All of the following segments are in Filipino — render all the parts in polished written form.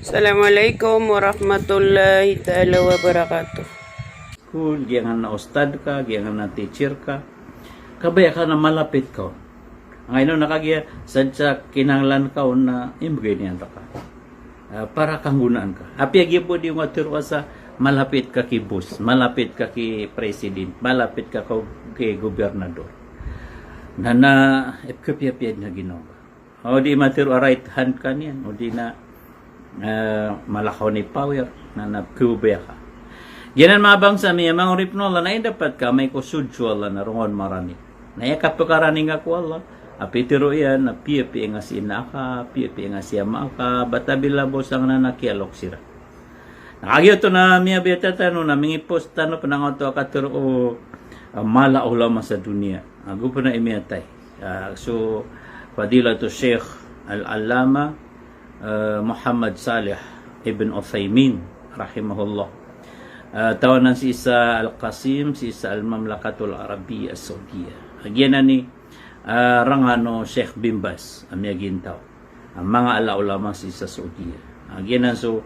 Assalamualaikum warahmatullahi ta'ala wabarakatuh. School, giyangan na ustad ka, giyangan na teacher ka, kabaya ka na malapit ka. Ngayon nakagiya, sadya kinanglan ka na imbigay niyan ka. Para kang gunaan ka. Apiagi po di yung aturo sa malapit ka ki boss, malapit ka ki president, malapit ka ki gobernador. Na ipkapiyapiyad na ginawa. O di matiro right hand ka niyan, o di na malakaw ni power na napkubaya ka. Ginan mabang sa miya mga ripnola na dapat ka may kusudyo Allah na rungon marani. Na yakapakaraning ako Allah. Apitiro yan na piyapi nga si inaka, piyapi nga si amaka, batabila bos ang nanakialok sira. Nakagyo to na miya biyata no na mingi post tano panangaw to akatiro o mala ulama sa dunia. Ago po na imiyatay. So padila to Sheikh Al-Allama Muhammad Salih Ibn Uthaymin rahimahullah. Tawanan si Isa Al-Qasim, si Isa Al-Mamlakatul Arabiya Saudiya. Agyan na ni Rangano Sheikh Bimbas, amya gintaw. Ang mga alaulama si Isa Saudiya. Agyan na so,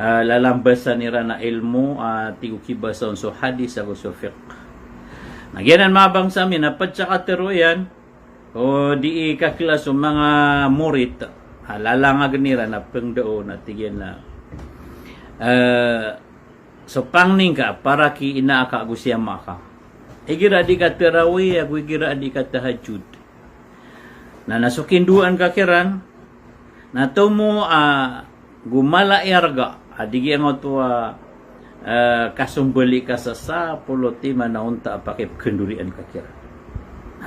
lalambasan nira na ilmu, tigukibasan so hadis, ako so fiqh. Agyan na mabang sa amin, napadsakatero yan, o di ikaklas o mga murit, lalangag nira na pengdao na tigyan na so pangning ka para ki inaaka agusya maka. Igira di ka tarawih, igira di ka tahajud. Na nasukinduan ka kiran, na tumo gumala yarga, adigi ang to kasumbali ka sa puloti manaunta apakip kendurian ka kiran.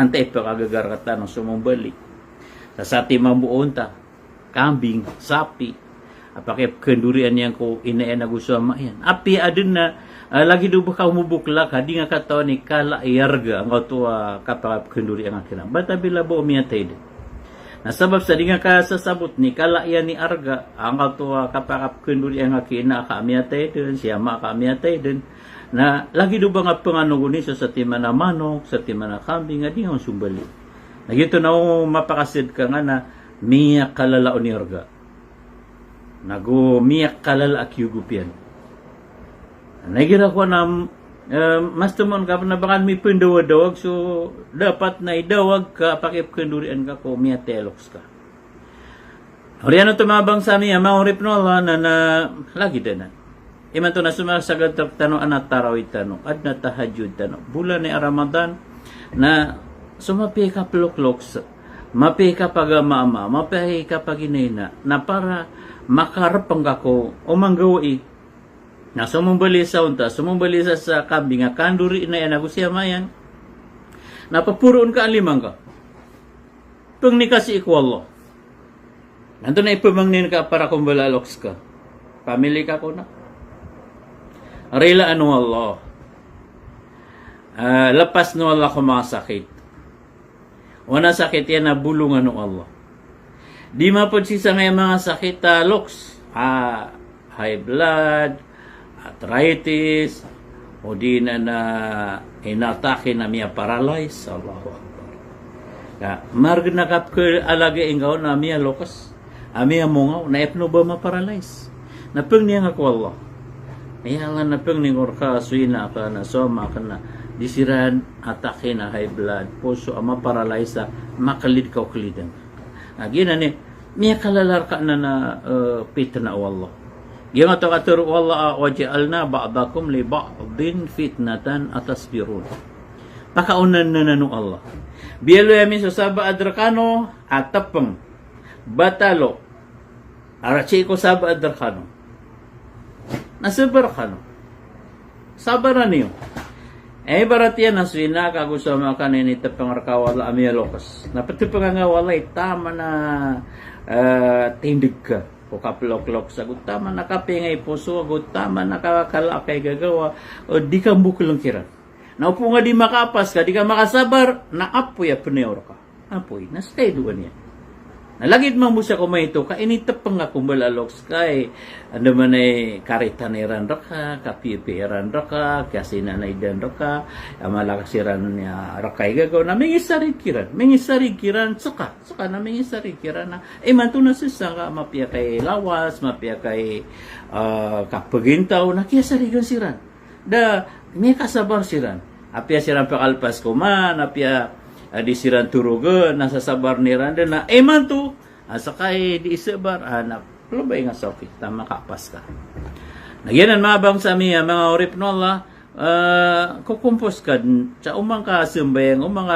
Hantay pa kagagar ka tanong sumumbali. Sa sati mabuunta, kambing, sapi, apakip kendurian yang ko inaen agusama yan. Api adun na lagi do ka umubuklak hadi nga kataw ni kala yarga ang to kapakip kendurian nga kinang. Bata bila bo umiyatay din. Nasabab sa di nga kasasabot ni kala yan ni arga ang to kapakip kendurian nga kina ka amiyatay din, siya ma ka amiyatay din. Na lagi do ba nga panganuguni sa timana manok, sa timana kambing nga di nga sumbali. Nagito na mapakasid ka nga na miya kalala ni arga. Miyak kalal akyugupian. Nagira ko na mas tumon ka na bakan may pendawag so dapat na idawag ka pakip kendurian ka ko miya teloks ka. Oriano tumabang sa miya mga ripnola na lagi din na. Iman to na sumasagad tano anat tarawih tano at na tahajud tano. Bulan ni Ramadan na sumapi ka plokloks. Mapi ka pag-mama, mapi ka pag-inina na para makarapang ako o manggawi na sumumbali sa unta, sumumbali sa kambing nga kanduri na yan agusya mayan napapuroon ka alimang ka pang ni kasi ikwalo nanto na ipamangnin ka para kumbalaloks ka pamili ka ko na rila ano Allah lapas no Allah ko mga sakit wana sakit yan na bulungan no Allah. Di mapagsisa ngayon mga sakit, loks, high blood, arthritis, o di na inatake na miya paralyze. Allahu Akbar. Marg nakap ko alaga ingaw na miya lokas, miya mungaw, na epno ba maparalyze? Napeng niya nga ko Allah. Iyalan napeng ni ngorka, suina ka na, soma ka na, disiran, atake na high blood, puso, maparalyze, makalid ka o kalidan. Gina ni miya kalalar ka na fitna wallah. Gina to katuro wallah waj'alna ba'dakum li ba'din fitnatan atasbirun. Pakaunan na nanu Allah. Bielo yami so saba adrakano atapang batalo. Arachi ko saba adrakano. Nasabar kano. Sabaran niyo. Barat yan na suina ka gusto mga kaninita pangarkawala amiya lokas. Napati pangangawala tama na tindig ka. O kaplok-lok sagot tama na kapingay puso, agot tama na kakalakay gagawa, o di ka buklang kiran. Naupo nga di makapas ka, di ka makasabar, na apoy a pneor ka. Apoy, nastay doon yan. Nalagid man mo siya kumaito, kainitap pa nga kumbala-loks kay, ano man ay karitaniran raka, kapipiran raka, kasi nanaydan raka, malakasiran niya rakay gagaw na mingisarikiran, suka na mingisarikiran na, manto na siya ka, mapia kay lawas, mapia kay kapagintaw, na kaya sarigan siran. May kasabar siran. Apia siran pakalpas kuman, apia di siran turugan, nasa sabar ni Randa na, man to, sakay di isabar, anak, labay nga sakit, tama kapas ka. Nagyanan mga bang sa mga orip no Allah, kukumpos ka, sa umang kasimbayang, umang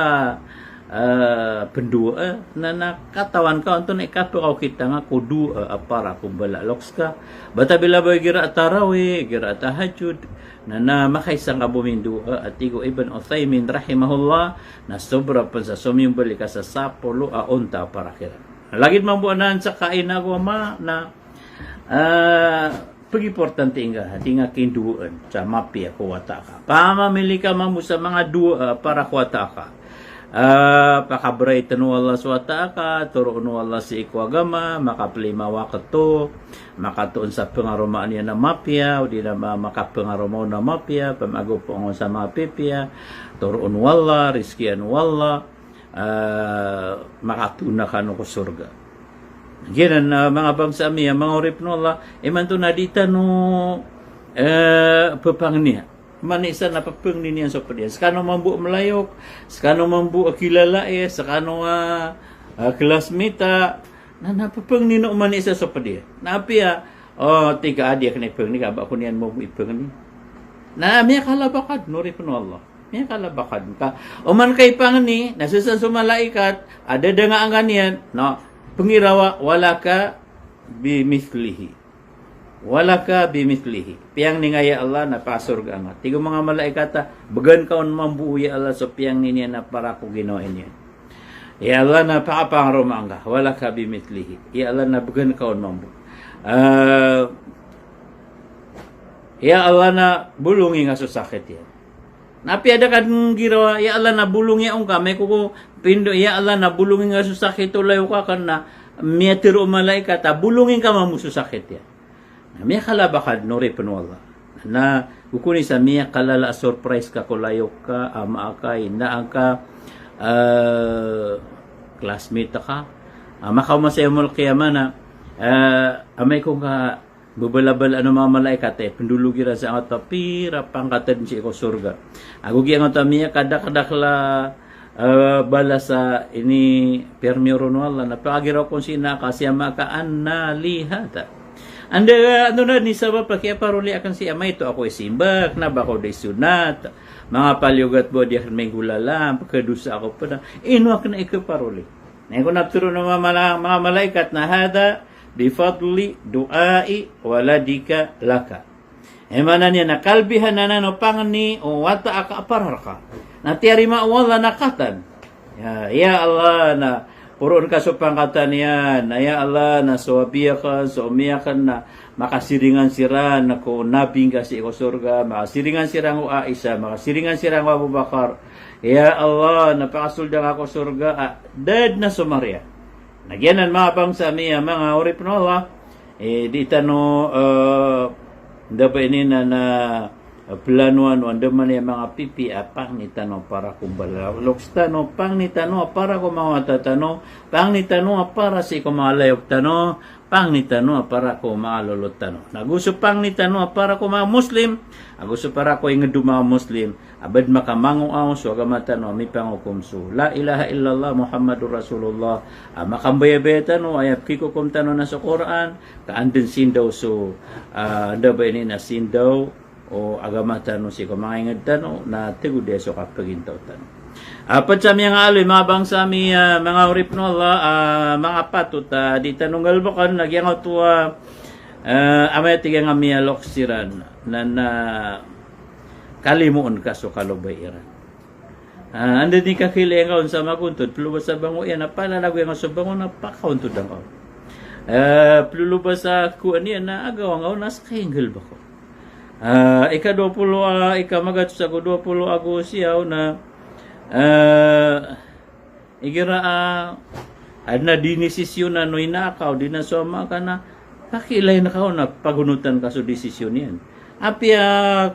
pendua, na nakatawan ka, unto na ikatukaw kita nga, kudu, para kumbala, loks ka, bata bila ba gira at tarawi, gira at tahajud, na makaisang kabumindu at tigo Ibn Uthaymin rahimahullah na sobra pa sa sumyong balik sa sapolo unta para kira. Lagid mambuanan sa kain ako na pag-importante nga tinga kinduan sa mapia kuwata ka. Pamamili ka mamu sa mga dua para kuwata ka. Pakabray tanu Allah SWT ka, turuan Allah si ikwagama, makaplima wakato, makatuon sa pengarumaan niya na mapya, o di na makapengarumaw na mapya, pamagupungon sa mga pipya, turuan wala, riskian wala, makatuna ka no ko surga. Ginan mga bangsa miya, mga urip no Allah, iman to na dita no pepang niya. Manisa na papeng niyan sa padiyan. Skano mambu melayok, skano mambu kilala skano klasmita, na napapeng nino manisa sa padiyan. Napia, tiga adia kena peng ni kabak ko niyan mo ipeng ni. Na miya kalabakad, nuri pun Allah. Miya kalabakad ka. Oman kay pang ni, nasusan sa malaikat, ada nga ang ganyan, no, pengirawa, wala ka bimithlihi. Wala ka bimitlihi. Piyang ni ngaya Allah na pasurga nga. Tigo mga malaikata, bagan kaon mambuo ya Allah so piyang ni niya na para ko ginoin niya. Ya Allah na pakapangaro nga. Wala ka bimitlihi. Ya Allah na bagan kaon mambuo. Ya Allah na bulungi nga susakit yan. Napiada ka girawa, ya Allah na bulungi ang ka. May kuko pindo, ya Allah na bulungi nga susakit ulayo ka kan na miyatiro malaikata, bulungin ka mamususakit yan. Miya kalabakad nuri penwala na ukuni sa miya kalala surprise ka kulayok ka ama ka na ang ka classmate ka makaw masayo mo kaya mana amay ko ka bubalabal ano mga malaikat pendulugira sa ang tapira pangkatan si ko surga ako gyang miya kadakadakla bala sa ini permiro wala na pagiraw kung sina kasi maka annalihata. Anda ano na ni sabab kaya paruli akan si amay to ako isimbak na bako day sunat mga palyugat bo di akan may gulalam pagkadusa ako pa na inuak na ikaparuli na ko napturo ng mga malaikat na hada bifadli duai waladika laka mana niya nakalbihan na no pangni o wata aka apararka na tiari mawala nakatan ya Allah na puron ka sa pangkatan yan. Ya Allah, na suwabiya ka, suumiyakan na makasiringan sira na ko nabing ka si surga, makasiringan sira ko Aisha, makasiringan sira ko Abu Bakar. Ya Allah, napakasulda ako surga, dad na sumarya. Nagyanan mga bang sa miya, mga urip no Allah, di tano, dapat ini na planuan wanda man yung mga pipi pang ni tano para kumbala loks tano pang ni tano para ko mga tatano pang ni tano para si ko malayok tano pang ni tano para ko malolot tano nagusto pang ni tano para ko mga muslim agusto para ko ingadu mga muslim abad makamango ang so agama tano mi pangukum su la ilaha illallah muhammadur rasulullah makambaya tano ayat kiko kum tano na sa Quran kaandin sindaw so anda ba ini na sindaw o agama tano si kumaingad tano na tigude so kapagintaw tano. Apat sa mga aloy, mga bangsa mi mga urip no Allah, mga patut di tanunggal bakan nagyang tuwa amay tigang amia loksiran na kalimuon ka so kalubay iran. Anda di kakili nga sa maguntod, plubas sa bango yan, napalalago yung sa bango na pakauntod ang ako. Plubas sa kuan yan na agawang ako, nasa kahingal ba ko? Ikamagat sa 20 Agusyaw na igira Adna dinisisyon na no inakaw, di na suma ka na, kakilay na ka na pagunutan ka sa desisyon yan. Apia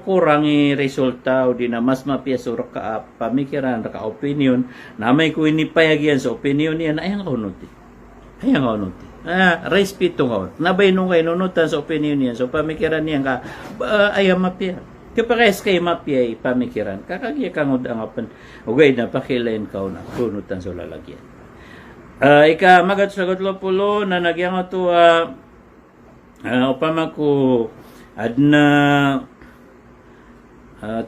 kurangi resulta o di na mas mapia surok ka pamikiran, ka opinion, na may ko inipayagyan sa opinion yan, ayang kaunuti. Ayang kaunuti. Respeto nga. Nabay nung kayo nunutan sa opinion yan, so pamikiran yan ka, ayang mapia. Kapag kay mapia pamikiran, kakagya kang udangapan, ugay na pakilain ka na kunutan sa lalagyan. Ika magat-sagot lo pulo na nagyang ito upama ko adna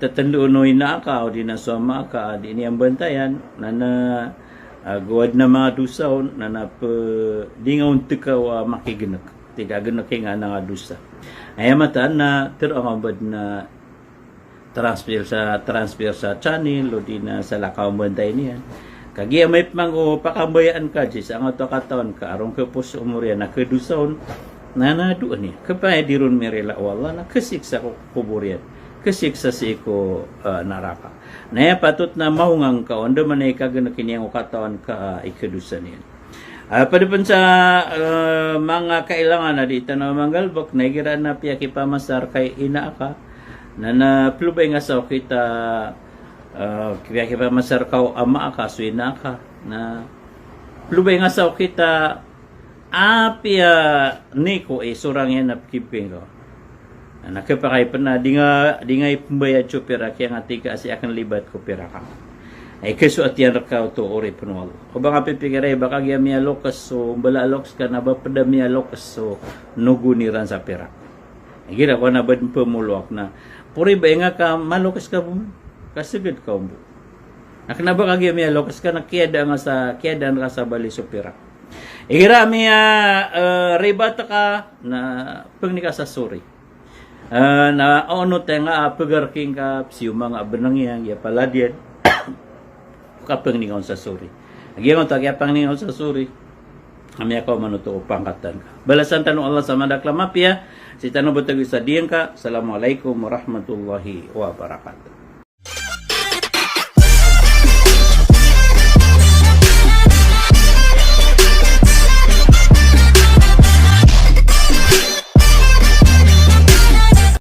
tatanduunoy na ka o di na suma ka di niyang bantayan na guwad na mga dusaw na di nga unti ka makiginak tidak ganak nga nga dusa ay mataan na tiro ang abad na transfer sa channel o di na sa lakaw bantayan niyan kagi may mango pakambayaan ka jis ang ato katawan ka arong kapos umurya na kedusaon na doon niya kapay dirun merela wala na kasiksa ko kuburian kasiksa si ko naraka na patut na maungang ka onda man ay kagana kinyang katawan ka ikedusan niya padapan sa mga kailangan na dito na manggalbok na igira na piyaki pamasar kay ina ka na plubay nga sa kita kaya kipa masarkaw ama ka suina ka na lubay nga sa kita apia niko surang yan napkiping ko nakapakay pa na di nga ipumbayad ko pera kaya nga tika asi akan libat ko pera ka ay kaso at yan rakaw to ori punwal o baka pipikiray baka gya miya lokas so bala lokas ka na ba pada miya lokas so nuguniran sa pera ay gira ko na ba pumulok na puri ba nga ka malokas ka po kasagad ka mo. Nakanaba kagya miya lokas ka nakiyada nga sa kiyadan ka sa bali supira. Igira miya ribata ka na pagnika sa suri. Na ono tayo nga pagarking ka siyuma nga abanang ya paladian kapag ningaw sa suri. Nagyang ito kaya pang ningaw sa suri. Kami ako manuto pangkatan ka. Balasan tanong Allah sa madaklamapya. Si tanong butag sa diyan ka. Assalamualaikum warahmatullahi wabarakatuh.